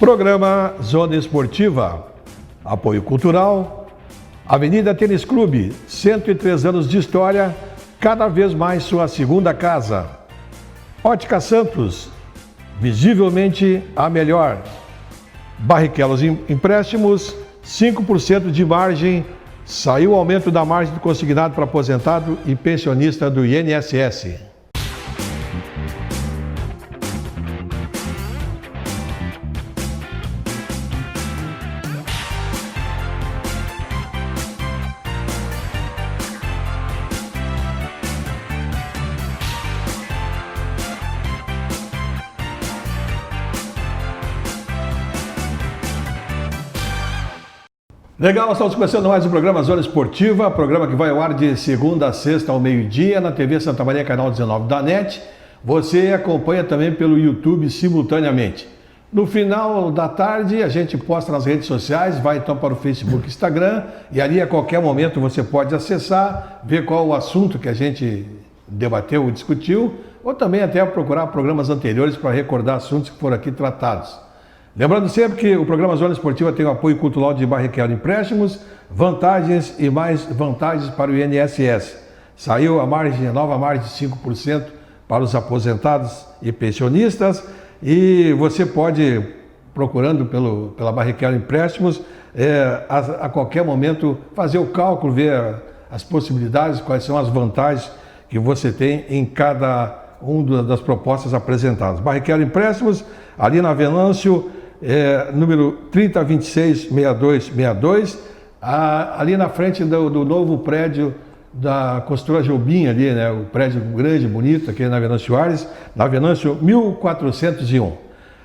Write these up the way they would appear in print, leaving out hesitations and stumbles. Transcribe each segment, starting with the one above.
Programa Zona Esportiva, apoio cultural, Avenida Tênis Clube, 103 anos de história, cada vez mais sua segunda casa. Ótica Santos, visivelmente a melhor. Barrichellos Empréstimos, 5% de margem, saiu o aumento da margem do consignado para aposentado e pensionista do INSS. Legal, nós estamos começando mais um programa Zona Esportiva, programa que vai ao ar de segunda a sexta ao meio-dia na TV Santa Maria, canal 19 da NET. Você acompanha também pelo YouTube simultaneamente. No final da tarde a gente posta nas redes sociais, vai então para o Facebook e Instagram, e ali a qualquer momento você pode acessar, ver qual o assunto que a gente debateu ou discutiu, ou também até procurar programas anteriores para recordar assuntos que foram aqui tratados. Lembrando sempre que o programa Zona Esportiva tem o apoio cultural de Barrichellos Empréstimos, vantagens e mais vantagens para o INSS. Saiu a nova margem de 5% para os aposentados e pensionistas, e você pode, procurando pela Barrichellos Empréstimos, a qualquer momento fazer o cálculo, ver as possibilidades, quais são as vantagens que você tem em cada uma das propostas apresentadas. Barrichellos Empréstimos, ali na Venâncio, número 3026-6262, ali na frente do novo prédio da Construtora Jobim, ali, né, o prédio grande, bonito, aqui na Venâncio Soares, na Venâncio 1401.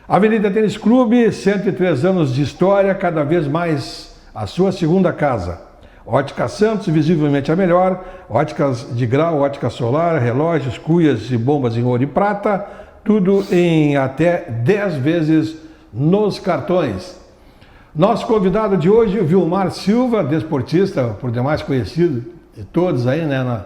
Avenida Tênis Clube, 103 anos de história, cada vez mais a sua segunda casa. Ótica Santos, visivelmente a melhor, óticas de grau, ótica solar, relógios, cuias e bombas em ouro e prata, tudo em até 10 vezes nos cartões. Nosso convidado de hoje, Vilmar Silva, desportista, por demais conhecido de todos aí, né?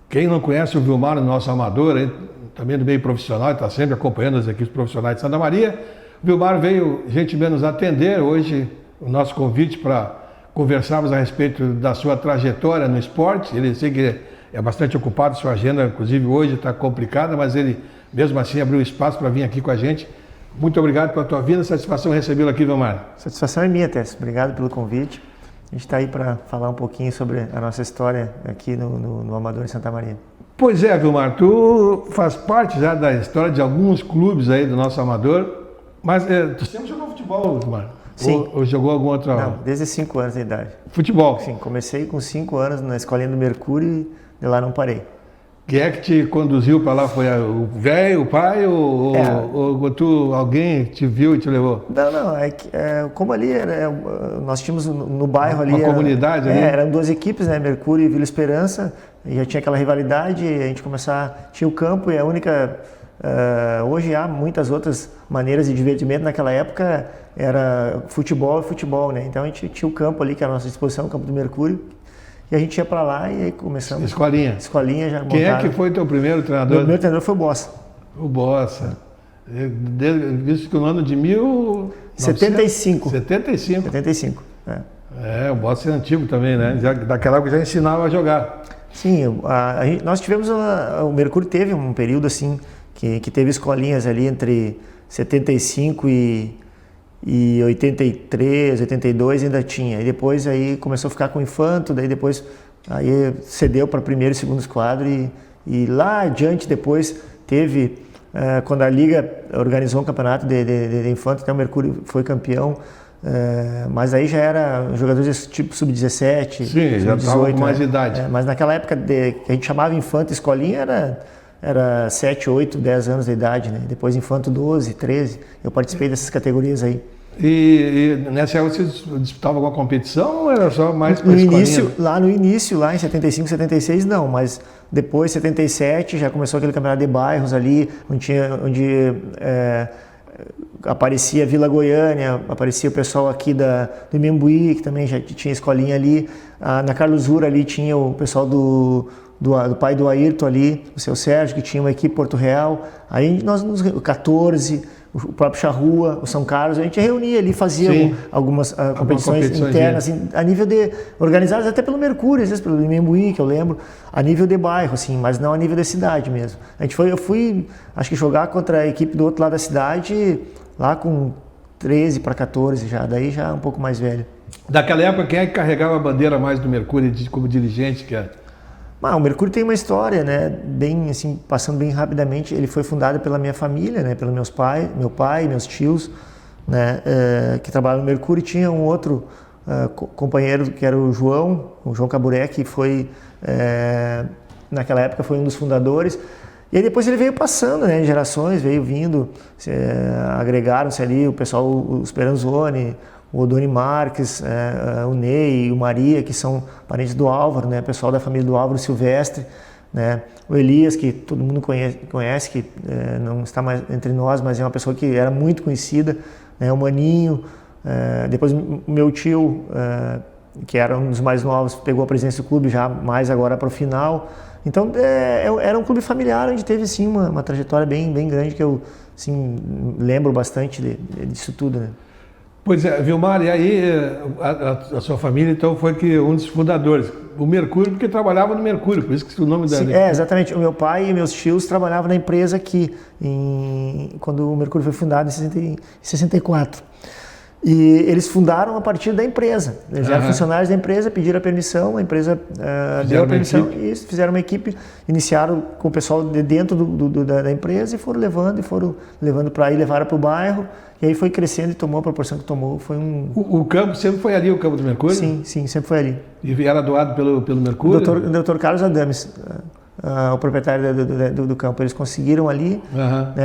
Quem não conhece o Vilmar, nosso amador, aí, também do meio profissional, está sempre acompanhando as equipes profissionais de Santa Maria. O Vilmar veio gentilmente nos atender hoje, o nosso convite para conversarmos a respeito da sua trajetória no esporte. Ele sei que é bastante ocupado, sua agenda, inclusive hoje está complicada, mas ele mesmo assim abriu espaço para vir aqui com a gente. Muito obrigado pela tua vinda, satisfação recebê-lo aqui, Vilmar. Satisfação é minha, Tess. Obrigado pelo convite. A gente está aí para falar um pouquinho sobre a nossa história aqui no Amador em Santa Maria. Pois é, Vilmar, tu faz parte já da história de alguns clubes aí do nosso Amador, mas tu sempre jogou futebol, Vilmar? Sim. Ou jogou algum outro? Não, desde 5 anos de idade. Futebol? Sim, comecei com 5 anos na escolinha do Mercúrio e de lá não parei. Quem é que te conduziu para lá? Foi o velho, o pai ou alguém te viu e te levou? Não, como ali nós tínhamos no bairro ali... Uma comunidade ali? Eram 2 equipes, né, Mercúrio e Vila Esperança, e já tinha aquela rivalidade, a gente tinha o campo e a única... hoje há muitas outras maneiras de divertimento, naquela época era futebol, né, então a gente tinha o campo ali, que era a nossa disposição, o campo do Mercúrio, e a gente ia para lá e aí começamos. Escolinha já montada. Quem é que foi teu primeiro treinador? Meu primeiro treinador foi o Bossa. O Bossa. Visto que no ano de 75. 75. O Bossa é antigo também, né? Daquela época já ensinava a jogar. Sim, nós tivemos, o Mercúrio teve um período assim, que teve escolinhas ali entre 75 e 83, 82 ainda tinha, e depois aí começou a ficar com o infanto, daí depois aí cedeu para primeiro e segundo esquadro e lá adiante depois teve, quando a Liga organizou um campeonato de infanto, até o Mercúrio foi campeão, mas aí já era jogadores tipo sub-17, sim, já estava com mais idade. Mas naquela época que a gente chamava infanto escolinha era 7, 8, 10 anos de idade, né? Depois infanto 12, 13, eu participei dessas categorias aí. E nessa época você disputava alguma competição ou era só mais para escolinha? Lá em 75, 76 não, mas depois 77 já começou aquele campeonato de bairros ali, onde aparecia Vila Goiânia, aparecia o pessoal aqui do Imembuí, que também já tinha escolinha ali, na Carlos Ura ali tinha o pessoal do pai do Ayrton ali, o seu Sérgio, que tinha uma equipe Porto Real, aí nós 14, o próprio Charrua, o São Carlos, a gente reunia ali, fazia algumas competições internas, assim, a nível de, organizadas até pelo Mercúrio, às vezes pelo Imembuí, que eu lembro, a nível de bairro, assim, mas não a nível da cidade mesmo. Eu fui, acho que jogar contra a equipe do outro lado da cidade, lá com 13 para 14 já, daí já um pouco mais velho. Daquela época, quem é que carregava a bandeira mais do Mercúrio como dirigente? O Mercúrio tem uma história, né, bem assim, passando bem rapidamente. Ele foi fundado pela minha família, né, pelo meu pai, meus tios, né, que trabalhavam no Mercúrio. E tinha um outro companheiro que era o João Caburé, que foi, naquela época, foi um dos fundadores. E aí depois ele veio passando, né, gerações, veio vindo, agregaram-se ali o pessoal, o Speranzoni, o Odoni Marques, o Ney, o Maria, que são parentes do Álvaro, né? Pessoal da família do Álvaro Silvestre, né? O Elias, que todo mundo conhece que não está mais entre nós, mas é uma pessoa que era muito conhecida, né? O Maninho, depois o meu tio, que era um dos mais novos, pegou a presidência do clube já mais agora para o final. Então era um clube familiar onde teve sim uma trajetória bem grande que eu assim, lembro bastante disso tudo, né? Pois é, Vilmar, e aí a sua família então foi um dos fundadores, o Mercúrio, porque trabalhava no Mercúrio, por isso que o nome Sim, exatamente. O meu pai e meus tios trabalhavam na empresa aqui, quando o Mercúrio foi fundado em 64. E eles fundaram a partir da empresa. Eles eram funcionários da empresa, pediram a permissão, a empresa deu a permissão e fizeram uma equipe, iniciaram com o pessoal de dentro da empresa e foram levando para aí, levaram para o bairro. E aí foi crescendo e tomou a proporção que tomou. Foi O campo sempre foi ali, o campo do Mercúrio? Sim, sempre foi ali. E era doado pelo Mercúrio? O Dr. Carlos Adames, o proprietário do campo, eles conseguiram ali.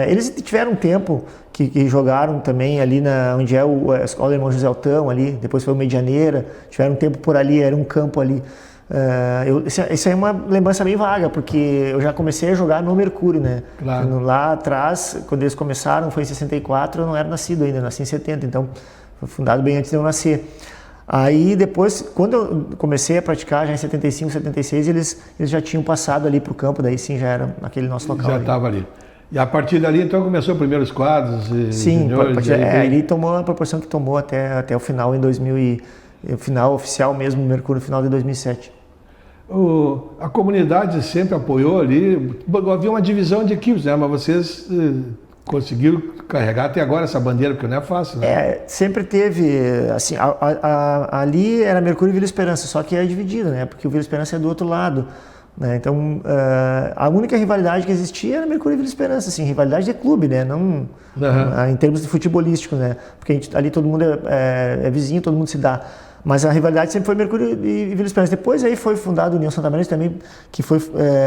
Eles tiveram um tempo que jogaram também ali onde é a Escola Irmão José Altão, ali, depois foi o Medianeira, tiveram um tempo por ali, era um campo ali. Isso aí é uma lembrança bem vaga, porque eu já comecei a jogar no Mercúrio, né? Claro. Lá atrás, quando eles começaram, foi em 64, eu não era nascido ainda, eu nasci em 70, então foi fundado bem antes de eu nascer. Aí depois, quando eu comecei a praticar, já em 75, 76, eles já tinham passado ali para o campo, daí sim já era aquele nosso local. Já estava ali. E a partir dali, então, começou os primeiros quadros? Sim, ele tomou a proporção que tomou até o final, o final oficial mesmo, Mercúrio, no final de 2007. A comunidade sempre apoiou ali, havia uma divisão de equipes, né? Mas vocês conseguiram carregar até agora essa bandeira, porque não é fácil, né? Sempre teve, assim, ali era Mercúrio e Vila Esperança, só que é dividido, né? Porque o Vila Esperança é do outro lado, né? Então, a única rivalidade que existia era Mercúrio e Vila Esperança, assim, rivalidade de clube, né? Não, em termos de futebolístico, né? Porque ali todo mundo é vizinho, todo mundo se dá. Mas a rivalidade sempre foi Mercúrio e Vila Esperança. Depois aí foi fundado o União Santa Maria também, que foi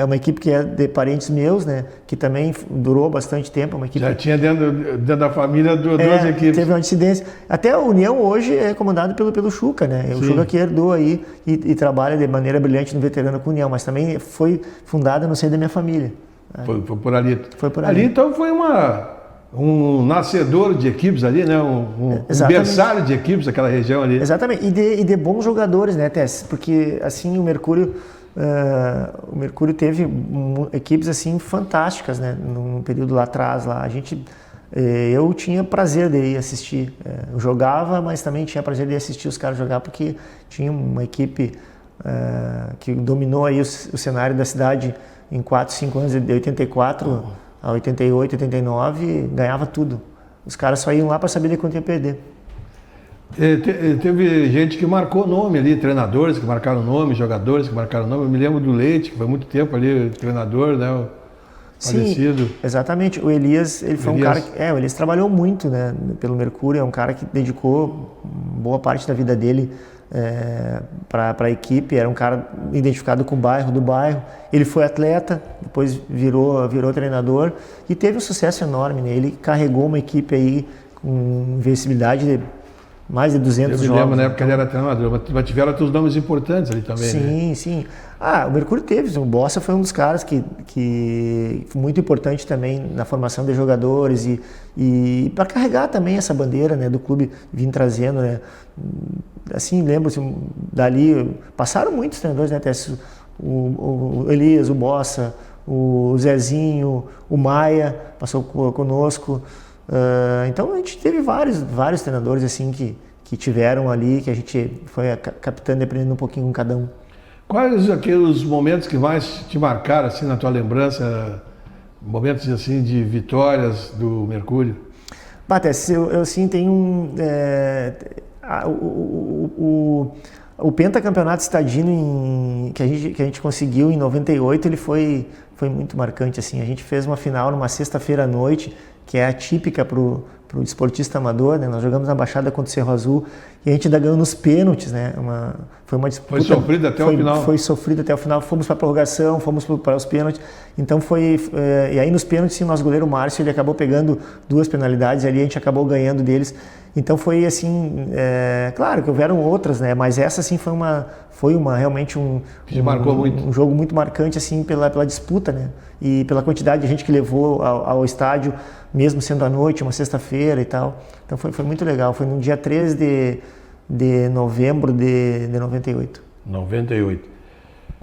uma equipe que é de parentes meus, né? Que também durou bastante tempo. Uma equipe... Já tinha dentro da família duas equipes. Teve uma dissidência. Até a União hoje é comandado pelo Chuca, né? O Chuca que herdou aí e trabalha de maneira brilhante no veterano com a União, mas também foi fundada no seio da minha família. Foi por ali. Foi por ali. Ali então foi um nascedor de equipes ali, né? Um berçário de equipes daquela região ali. Exatamente, e de bons jogadores, né, Tess? Porque assim o Mercúrio teve equipes assim fantásticas, né? Num período lá atrás, eu tinha prazer de ir assistir. Eu jogava, mas também tinha prazer de assistir os caras jogar, porque tinha uma equipe que dominou aí o cenário da cidade em 4, 5 anos, de 84 a 88, 89, ganhava tudo. Os caras só iam lá para saber de quanto ia perder. Teve gente que marcou nome ali, treinadores que marcaram nome, jogadores que marcaram nome. Eu me lembro do Leite, que foi muito tempo ali, treinador, né? Falecido. Sim, exatamente. O Elias, ele foi um cara que... o Elias trabalhou muito, né, pelo Mercúrio, é um cara que dedicou boa parte da vida dele para a equipe, era um cara identificado com o bairro, do bairro. Ele foi atleta, depois virou treinador e teve um sucesso enorme, né? Ele carregou uma equipe aí com invencibilidade de mais de 200 jogos. Eu me lembro na época que ele era treinador, mas tiveram outros nomes importantes ali também, sim, né? Sim. O Mercúrio teve, o Bossa foi um dos caras que muito importante também na formação de jogadores e para carregar também essa bandeira, né, do clube, vim trazendo, né? Assim, lembro-se, dali passaram muitos treinadores, né, até o Elias, o Bossa, o Zezinho, o Maia passou conosco. Então a gente teve vários treinadores assim que tiveram ali, que a gente foi captando e aprendendo um pouquinho com cada um. Quais aqueles momentos que mais te marcaram assim na tua lembrança, momentos assim de vitórias do Mercúrio? Batesse, eu sim tenho o pentacampeonato estadino que a gente conseguiu em 98, ele foi muito marcante assim. A gente fez uma final numa sexta-feira à noite, que é atípica para o esportista amador, né? Nós jogamos na Baixada contra o Cerro Azul e a gente ainda ganhou nos pênaltis, né? Foi uma disputa. Foi sofrido até o final. Foi sofrido até o final. Fomos para a prorrogação, fomos para os pênaltis. Então e aí nos pênaltis, sim, nosso goleiro Márcio, ele acabou pegando 2 penalidades ali, a gente acabou ganhando deles. Então foi assim, claro que houveram outras, né? Mas essa sim foi realmente marcou muito. Um jogo muito marcante assim pela disputa, né? E pela quantidade de gente que levou ao estádio, mesmo sendo à noite, uma sexta-feira e tal. Então foi muito legal. Foi no dia 13 de novembro de 98. 98.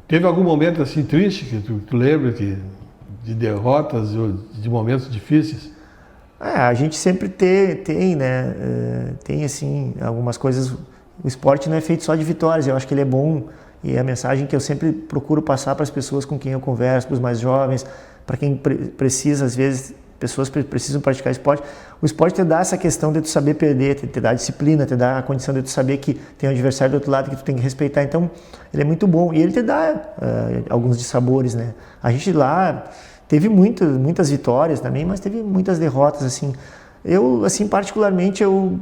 Teve algum momento assim triste que tu lembra de derrotas ou de momentos difíceis? A gente sempre tem, né? Tem assim algumas coisas. O esporte não é feito só de vitórias. Eu acho que ele é bom e é a mensagem que eu sempre procuro passar para as pessoas com quem eu converso, para os mais jovens, para quem precisa, às vezes, pessoas precisam praticar esporte. O esporte te dá essa questão de tu saber perder, te dá disciplina, te dá a condição de tu saber que tem um adversário do outro lado que tu tem que respeitar. Então, ele é muito bom e ele te dá alguns dissabores, né? A gente lá teve muitas vitórias também, mas teve muitas derrotas, assim. Eu, assim, particularmente, eu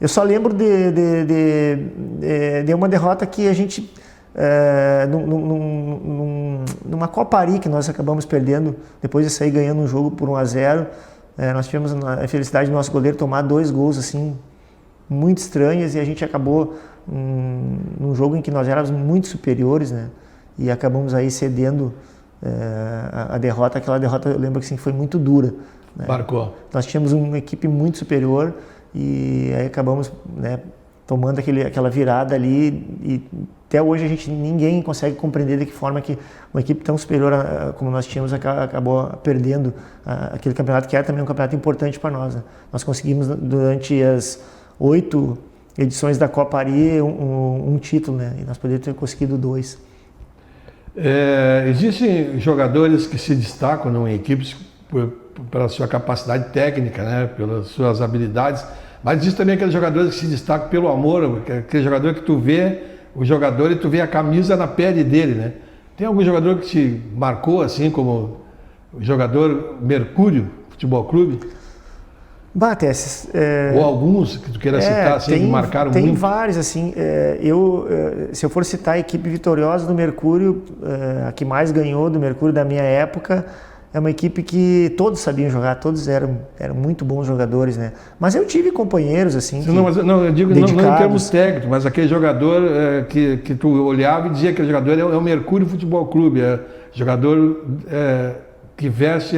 só lembro de uma derrota que a gente, numa Copa Ari, que nós acabamos perdendo, depois de sair ganhando um jogo por 1-0, nós tivemos a felicidade do nosso goleiro tomar 2 gols, assim, muito estranhos, e a gente acabou num jogo em que nós éramos muito superiores, né, e acabamos aí cedendo a derrota. Aquela derrota, eu lembro que assim, foi muito dura, né? Marcou. Nós tínhamos uma equipe muito superior e aí acabamos, né, tomando aquela virada ali, e até hoje ninguém consegue compreender de que forma que uma equipe tão superior como nós tínhamos acabou perdendo aquele campeonato, que era também um campeonato importante para nós, né? Nós conseguimos durante as 8 edições da Copa Ari um título, né? E nós poderíamos ter conseguido 2. Existem jogadores que se destacam em equipes pela sua capacidade técnica, né? Pelas suas habilidades, mas existem também aqueles jogadores que se destacam pelo amor, aquele jogador que tu vê o jogador e tu vê a camisa na pele dele, né? Tem algum jogador que te marcou assim como o jogador Mercúrio Futebol Clube? Batesses. Ou alguns que tu queira citar assim, que marcaram muito? Tem vários, assim. Se eu for citar a equipe vitoriosa do Mercúrio, a que mais ganhou do Mercúrio da minha época, é uma equipe que todos sabiam jogar, todos eram muito bons jogadores, né? Mas eu tive companheiros, assim, eu digo não em termos técnicos, mas aquele jogador que tu olhava e dizia que o jogador é o Mercúrio Futebol Clube, jogador que veste,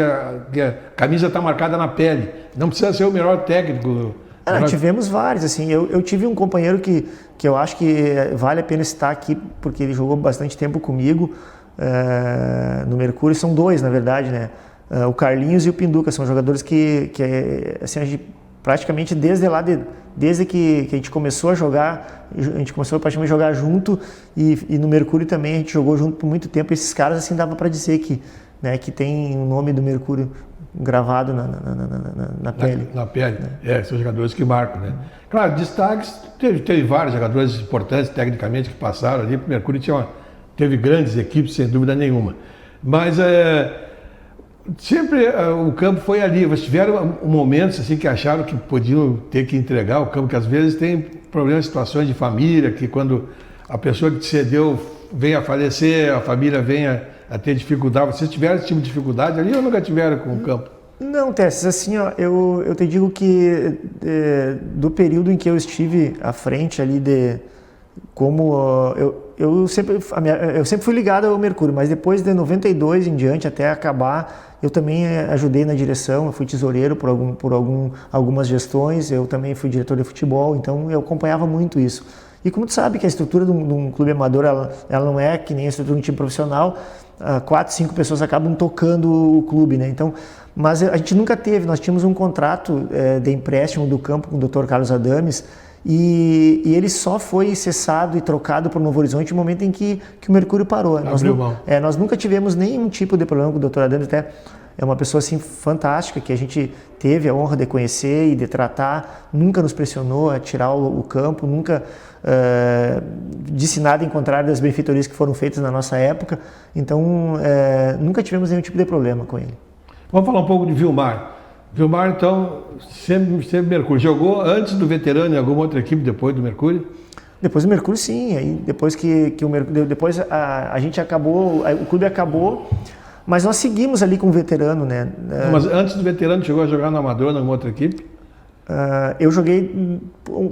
que a camisa está marcada na pele. Não precisa ser o melhor técnico. Tivemos vários, assim. Eu tive um companheiro que eu acho que vale a pena citar aqui, porque ele jogou bastante tempo comigo no Mercúrio. São 2, na verdade, né? O Carlinhos e o Pinduca são jogadores que assim, a gente praticamente desde que a gente começou a jogar, a gente começou praticamente a jogar junto, e no Mercúrio também a gente jogou junto por muito tempo. Esses caras, assim, dava para dizer que tem o nome do Mercúrio gravado na pele. Na pele, são jogadores que marcam, né? Claro, destaques, teve vários jogadores importantes tecnicamente que passaram ali. O Mercúrio teve grandes equipes, sem dúvida nenhuma. Mas sempre o campo foi ali. Vocês tiveram momentos assim que acharam que podiam ter que entregar o campo, que às vezes tem problemas, situações de família, que quando a pessoa que te cedeu vem a falecer, a família vem a ter dificuldade. Vocês tiveram esse tipo de dificuldade ali ou nunca tiveram com o campo? Não, Tesses, assim, ó, eu te digo que do período em que eu estive à frente ali eu sempre fui ligado ao Mercúrio, mas depois de 92 em diante, até acabar, eu também ajudei na direção. Eu fui tesoureiro por algumas gestões, eu também fui diretor de futebol, então eu acompanhava muito isso. E como tu sabe que a estrutura de um clube amador, ela não é que nem a estrutura de um time profissional, 4, 5 pessoas acabam tocando o clube, né? Então, mas a gente nunca teve, nós tínhamos um contrato de empréstimo do campo com o Dr. Carlos Adames, e ele só foi cessado e trocado para o Novo Horizonte no momento em que o Mercúrio parou. Nós nunca tivemos nenhum tipo de problema com o Dr. Adames, até é uma pessoa assim fantástica que a gente teve a honra de conhecer e de tratar, nunca nos pressionou a tirar o campo, nunca disse nada em contrário das benfeitorias que foram feitas na nossa época, então nunca tivemos nenhum tipo de problema com ele. Vamos falar um pouco de Vilmar. Vilmar, então, sempre Mercúrio. Jogou antes do veterano em alguma outra equipe depois do Mercúrio? Depois do Mercúrio, sim. Aí depois que o Mercúrio, depois a gente acabou, o clube acabou, mas nós seguimos ali com o veterano, né? Mas antes do veterano, chegou a jogar no Amador, numa outra equipe? Eu joguei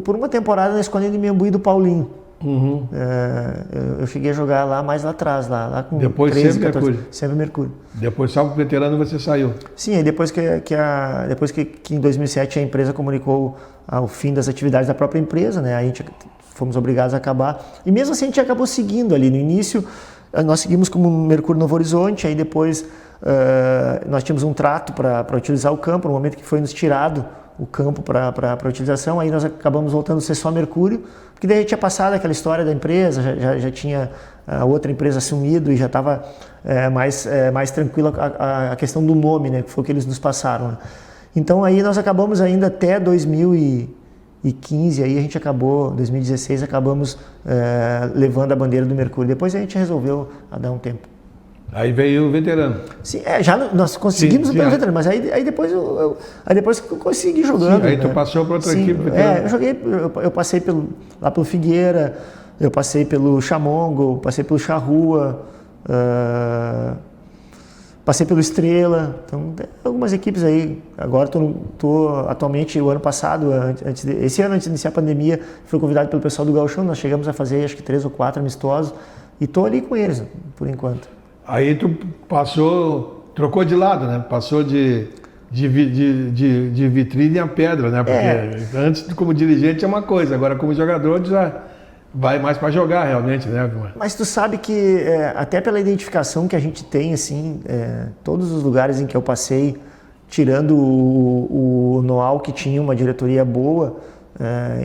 por uma temporada na Escolinha de Miambuí do Paulinho. Uhum. Eu cheguei a jogar lá mais lá atrás, lá com depois 13, sempre 14, Mercúrio. Sempre Mercúrio. Depois só para o veterano você saiu. Sim, aí depois que em 2007 a empresa comunicou o fim das atividades da própria empresa, né? A gente fomos obrigados a acabar. E mesmo assim a gente acabou seguindo ali. No início nós seguimos como Mercúrio Novo Horizonte, aí depois nós tínhamos um trato para utilizar o campo, no momento que foi nos tirado o campo para utilização, aí nós acabamos voltando a ser só Mercúrio, porque daí tinha passado aquela história da empresa, já tinha a outra empresa assumido e já estava mais tranquila a questão do nome, né, que foi o que eles nos passaram. Né? Então aí nós acabamos ainda até 2015, aí a gente acabou, 2016, acabamos levando a bandeira do Mercúrio. Depois a gente resolveu dar um tempo. Aí veio o veterano. Sim, nós conseguimos o veterano, mas aí depois eu consegui jogando. Sim, aí né? tu passou para outra equipe veterano. Eu passei lá pelo Figueira, eu passei pelo Chamongo, passei pelo Charrua, passei pelo Estrela, então tem algumas equipes aí. Agora tô atualmente, o ano passado, esse ano antes de iniciar a pandemia, fui convidado pelo pessoal do Gauchão, nós chegamos a fazer acho que 3 ou 4 amistosos e tô ali com eles, por enquanto. Aí tu trocou de lado, né? Passou de vitrine a pedra, né? Porque antes como dirigente é uma coisa, agora como jogador já vai mais para jogar realmente, né, Vilmar? Mas tu sabe que até pela identificação que a gente tem, assim, todos os lugares em que eu passei, tirando o Noal, que tinha uma diretoria boa,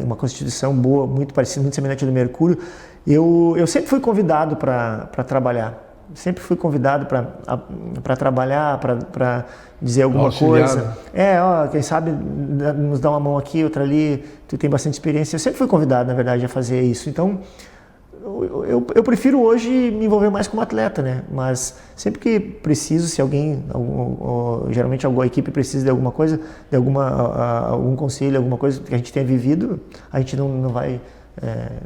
uma constituição boa, muito parecida, muito semelhante ao do Mercúrio, eu sempre fui convidado para trabalhar. Sempre fui convidado para trabalhar, para dizer alguma coisa. Quem sabe nos dá uma mão aqui, outra ali, tu tem bastante experiência. Eu sempre fui convidado, na verdade, a fazer isso. Então, eu prefiro hoje me envolver mais como atleta, né? Mas sempre que preciso, se alguém, geralmente alguma equipe precisa de alguma coisa, de algum conselho, alguma coisa que a gente tenha vivido, a gente não vai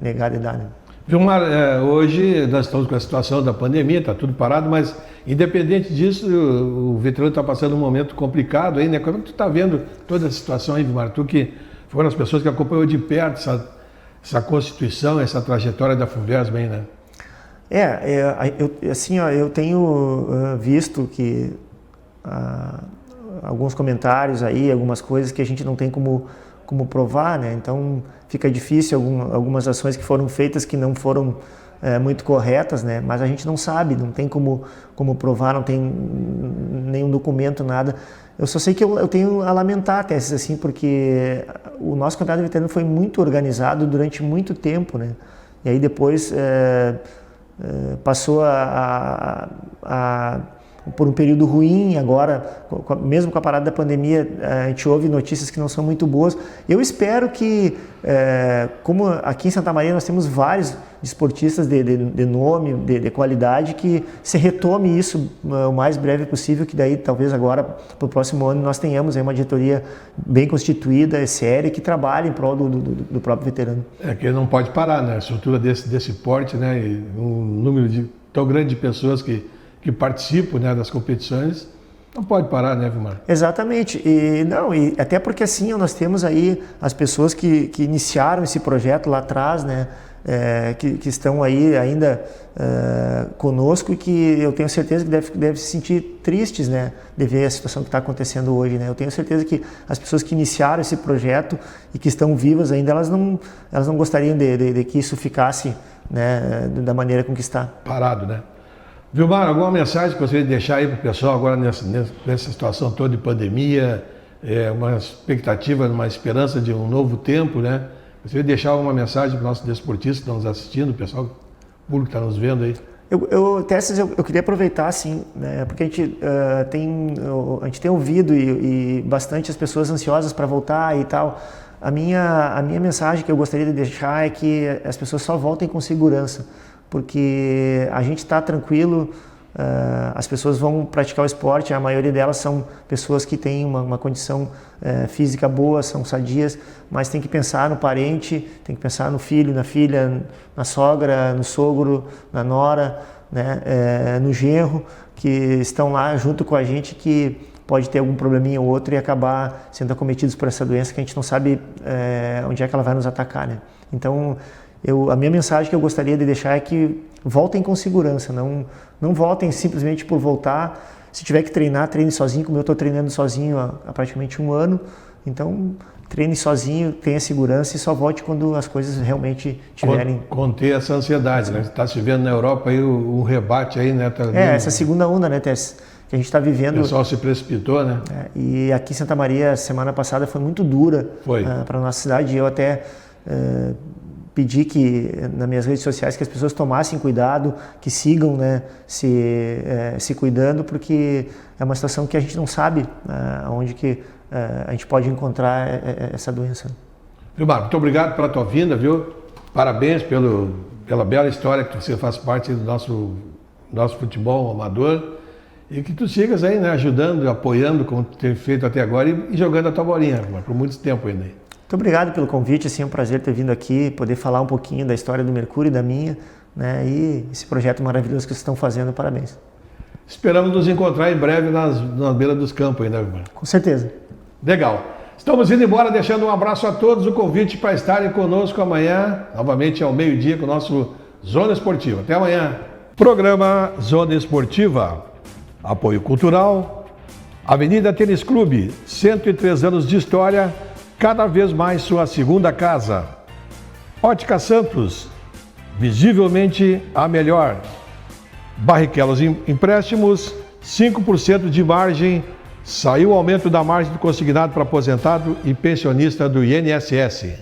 negar de dar, né? Vilmar, hoje nós estamos com a situação da pandemia, está tudo parado, mas independente disso, o veterano está passando um momento complicado aí, né? Como tu está vendo toda a situação aí, Vilmar? Tu que foi uma das pessoas que acompanhou de perto essa constituição, essa trajetória da FUVESP, bem, né? Eu tenho visto que alguns comentários aí, algumas coisas que a gente não tem como provar, né? Então fica difícil algumas ações que foram feitas que não foram muito corretas, né? Mas a gente não sabe, não tem como provar, não tem nenhum documento, nada. Eu só sei que eu tenho a lamentar até assim, porque o nosso campeonato veterano foi muito organizado durante muito tempo, né? E aí depois passou por um período ruim, agora, mesmo com a parada da pandemia, a gente ouve notícias que não são muito boas. Eu espero que, como aqui em Santa Maria nós temos vários esportistas de nome, de qualidade, que se retome isso o mais breve possível, que daí talvez agora, para o próximo ano, nós tenhamos aí uma diretoria bem constituída, séria, que trabalhe em prol do próprio veterano. Que não pode parar, né? A estrutura desse porte, né? E um número tão grande de pessoas que participam, né, das competições, não pode parar, né, Vilmar? Exatamente. E até porque assim nós temos aí as pessoas que iniciaram esse projeto lá atrás, né, que estão aí ainda conosco e que eu tenho certeza que deve se sentir tristes, né, de ver a situação que está acontecendo hoje, né. Eu tenho certeza que as pessoas que iniciaram esse projeto e que estão vivas ainda, elas não gostariam de que isso ficasse, né, da maneira com que está. Parado, né? Vilmar, alguma mensagem que você deixar aí para o pessoal agora nessa situação toda de pandemia, uma expectativa, uma esperança de um novo tempo, né? Você deixar uma mensagem para os nossos desportistas que estão nos assistindo, o pessoal público que está nos vendo aí? Testes, eu queria aproveitar, sim, né, porque a gente tem ouvido e bastante as pessoas ansiosas para voltar e tal. A minha mensagem que eu gostaria de deixar é que as pessoas só voltem com segurança, porque a gente está tranquilo, as pessoas vão praticar o esporte, a maioria delas são pessoas que têm uma condição física boa, são sadias, mas tem que pensar no parente, tem que pensar no filho, na filha, na sogra, no sogro, na nora, né, no genro, que estão lá junto com a gente, que pode ter algum probleminha ou outro e acabar sendo acometidos por essa doença que a gente não sabe onde é que ela vai nos atacar, né? Então, a minha mensagem que eu gostaria de deixar é que voltem com segurança, não voltem simplesmente por voltar. Se tiver que treinar, treine sozinho, como eu estou treinando sozinho há praticamente 1 ano. Então, treine sozinho, tenha segurança e só volte quando as coisas realmente tiverem... Conter essa ansiedade, né? Está se vendo na Europa aí um rebate aí, né? Essa segunda onda, né, Tess, que a gente está vivendo... O pessoal se precipitou, né? E aqui em Santa Maria, semana passada, foi muito dura para a nossa cidade. Eu até... pedi que nas minhas redes sociais que as pessoas tomassem cuidado, que sigam, né, se cuidando, porque é uma situação que a gente não sabe onde que a gente pode encontrar essa doença. Vilmar, muito obrigado pela tua vinda, viu? Parabéns pela bela história que você faz parte do nosso futebol amador e que tu sigas aí, né, ajudando, apoiando, como tu tem feito até agora e jogando a tua bolinha, por muito tempo ainda. Muito obrigado pelo convite, assim, é um prazer ter vindo aqui, poder falar um pouquinho da história do Mercúrio e da minha, né, e esse projeto maravilhoso que vocês estão fazendo, parabéns. Esperamos nos encontrar em breve na beira dos campos ainda, Vilmar. Com certeza. Legal. Estamos indo embora, deixando um abraço a todos, o convite para estarem conosco amanhã, novamente ao meio-dia com o nosso Zona Esportiva. Até amanhã. Programa Zona Esportiva. Apoio Cultural. Avenida Tênis Clube, 103 anos de história, cada vez mais sua segunda casa. Ótica Santos, visivelmente a melhor. Barrichellos Empréstimos, 5% de margem. Saiu o aumento da margem do consignado para aposentado e pensionista do INSS.